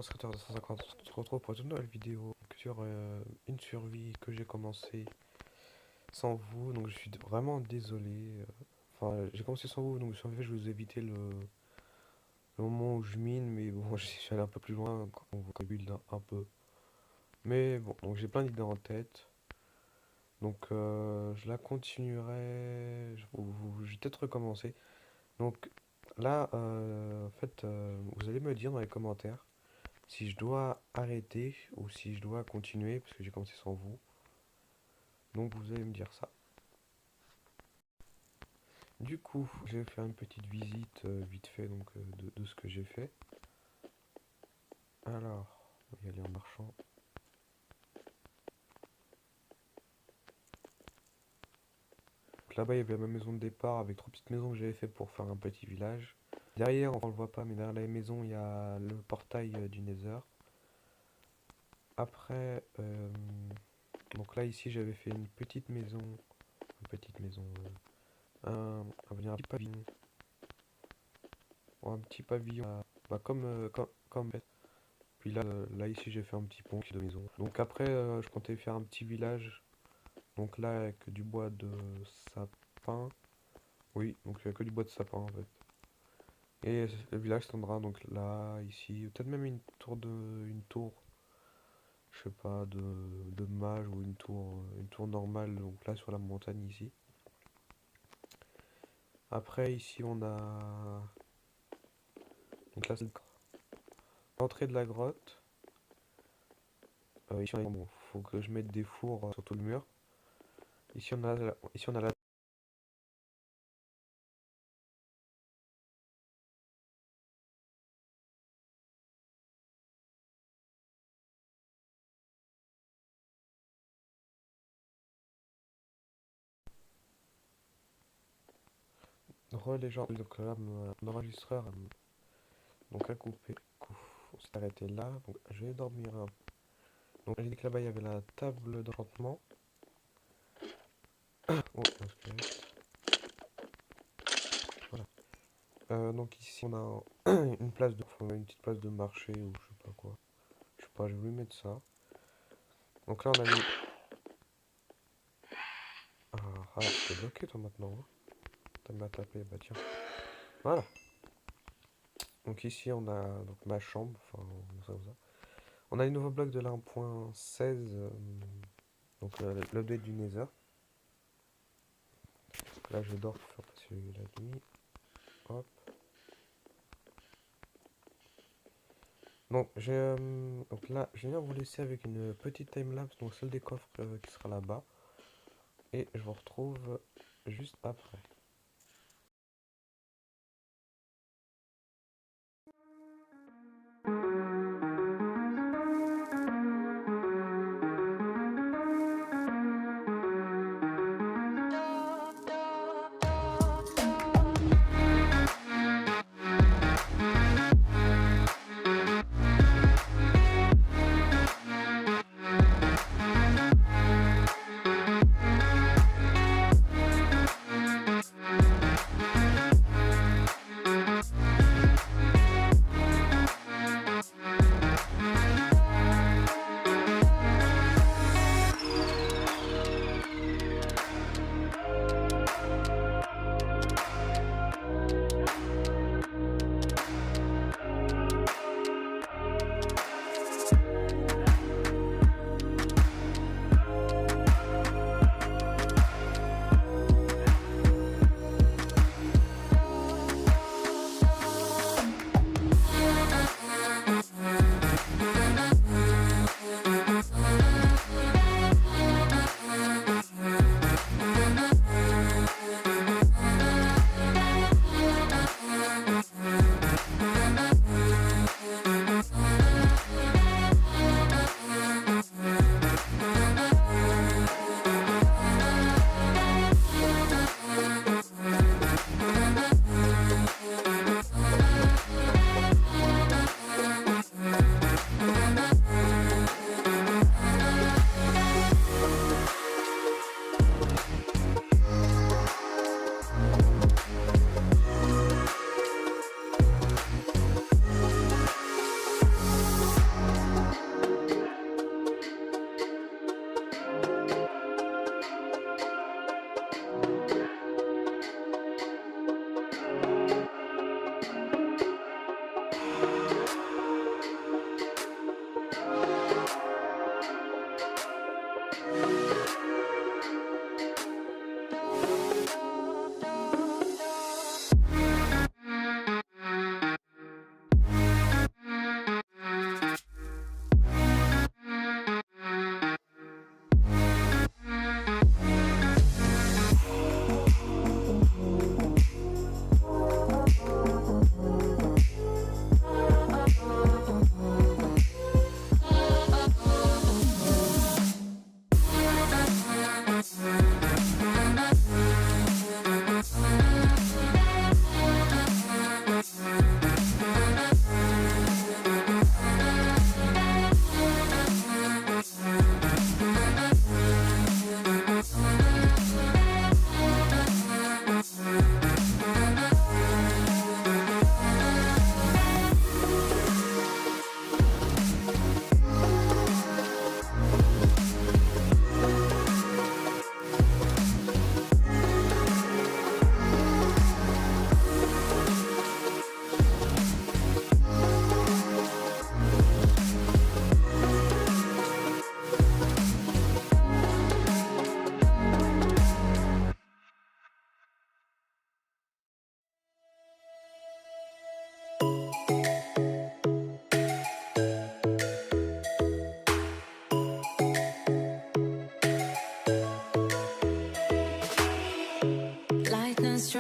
Bonjour secrétaire 250, on se retrouve pour une nouvelle vidéo sur une survie que j'ai commencé sans vous, donc je suis vraiment désolé. Enfin, j'ai commencé sans vous, donc en fait je vous ai évité le moment où je mine, mais bon, je suis allé un peu plus loin quand on voit build un peu. Mais bon, donc j'ai plein d'idées en tête, donc je la continuerai, je vais peut-être recommencer. Donc là, en fait, vous allez me dire dans les commentaires si je dois arrêter ou si je dois continuer parce que j'ai commencé sans vous. Donc vous allez me dire ça. Du coup, je vais faire une petite visite vite fait donc de ce que j'ai fait. Alors, on va y aller en marchant. Là-bas, il y avait ma maison de départ avec 3 petites maisons que j'avais fait pour faire un petit village. Derrière, on le voit pas, mais derrière la maison, il y a le portail du Nether. Après, donc là, ici, j'avais fait une petite maison. Une petite maison. On va dire un petit pavillon. Un petit pavillon. Bah, comme puis là ici j'ai fait un petit pont qui est de maison. Donc après je comptais faire un petit village. Donc là avec du bois de sapin. Oui, donc il n'y a que du bois de sapin en fait. Et le village s'étendra donc là, ici, peut-être même une tour, je sais pas, de mage ou une tour normale, donc là sur la montagne ici. Après ici on a, donc là c'est l'entrée de la grotte. Ici bon, faut que je mette des fours sur tout le mur. Ici on a la les gens, donc là mon enregistreur donc à couper. On s'est arrêté là, donc je vais dormir un peu. Donc j'ai dit que là-bas il y avait la table d'enchantement. Oh, un squelette. Voilà. Donc ici on a une place une petite place de marché ou je sais pas quoi. Je sais pas, je vais lui mettre ça. Donc là on a mis. Ah, t'es bloqué toi maintenant. Hein. T'as mal tapé, bah tiens. Voilà. Donc ici on a donc ma chambre, enfin ça, ça. On a les nouveaux blocs de la 1.16, donc l'update du Nether. Là je dors pour faire passer la nuit. Hop. Donc là, je viens vous laisser avec une petite timelapse, donc celle des coffres qui sera là-bas. Et je vous retrouve juste après.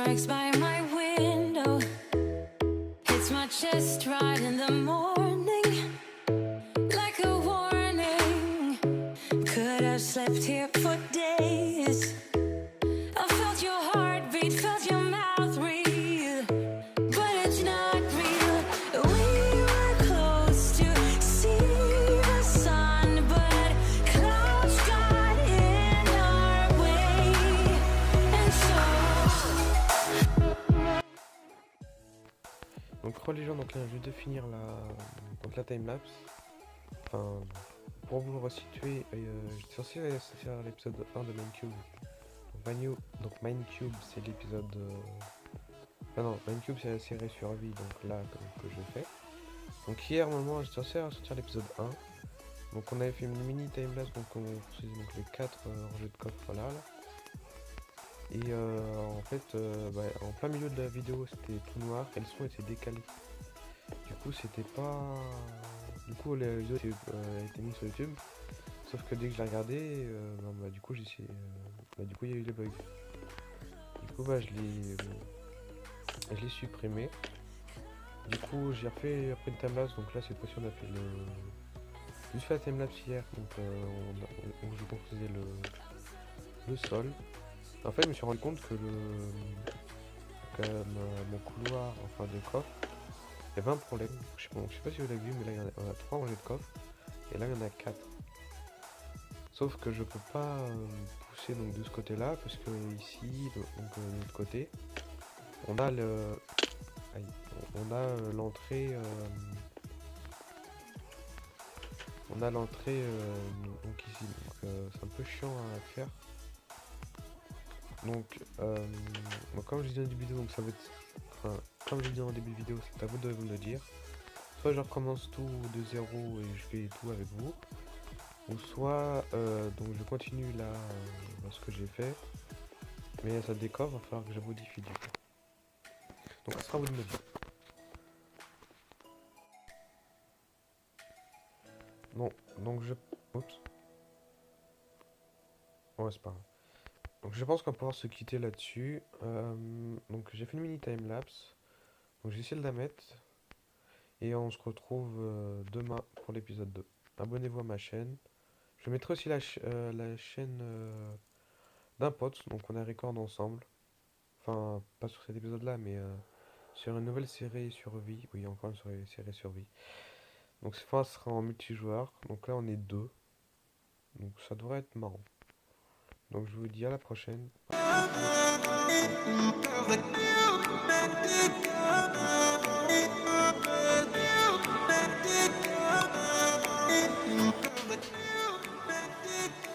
strikes by my window, hits my chest right in the morning, like a warning. Could have slept here for days. I felt your heartbeat, felt your mouth breathe, but it's not real. We were close to see the sun, but clouds got in our way, and so. Donc quoi les gens, donc là je vais définir la timelapse. Enfin, pour vous resituer, j'étais censé faire l'épisode 1 de Minecube. Donc Minecube c'est l'épisode... Ah non, Minecube c'est la série survie, donc là que je fais. Donc hier normalement j'étais censé sortir l'épisode 1. Donc on avait fait une mini timelapse, donc on faisait donc les 4 rangées de coffres là. Et en fait, en plein milieu de la vidéo c'était tout noir et le son était décalé. Du coup c'était pas... Du coup la vidéo a été mise sur YouTube. Sauf que dès que je l'ai regardé, du coup il y a eu des bugs. Du coup je l'ai supprimé. Du coup j'ai refait après une timelapse, donc là cette fois-ci on a fait juste fait la timelapse hier, donc je construisais le sol. En fait je me suis rendu compte que mon couloir, enfin de coffre, il y avait un problème. Je sais pas si vous l'avez vu, mais là on a 3 rangées de coffres et là il y en a 4. Sauf que je peux pas pousser donc de ce côté là parce que ici donc de l'autre côté on a l'entrée donc ici, donc c'est un peu chiant à faire. Donc comme je disais en début de vidéo, donc ça va être, enfin, comme je disais en début de vidéo, c'est à vous de me le dire. Soit je recommence tout de zéro et je fais tout avec vous, ou soit donc je continue là ce que j'ai fait, mais ça décore, va falloir que je modifie du coup. Donc ça sera à vous de me dire. Bon, donc oups. Ouais, c'est pas grave. Donc je pense qu'on va pouvoir se quitter là-dessus. Donc j'ai fait une mini timelapse. Donc j'ai essayé de la mettre. Et on se retrouve demain pour l'épisode 2. Abonnez-vous à ma chaîne. Je mettrai aussi la chaîne d'un pote. Donc on a record ensemble. Enfin, pas sur cet épisode-là, mais sur une nouvelle série survie. Oui, encore une série survie. Donc cette fois, ce sera en multijoueur. Donc là, on est 2. Donc ça devrait être marrant. Donc je vous dis à la prochaine.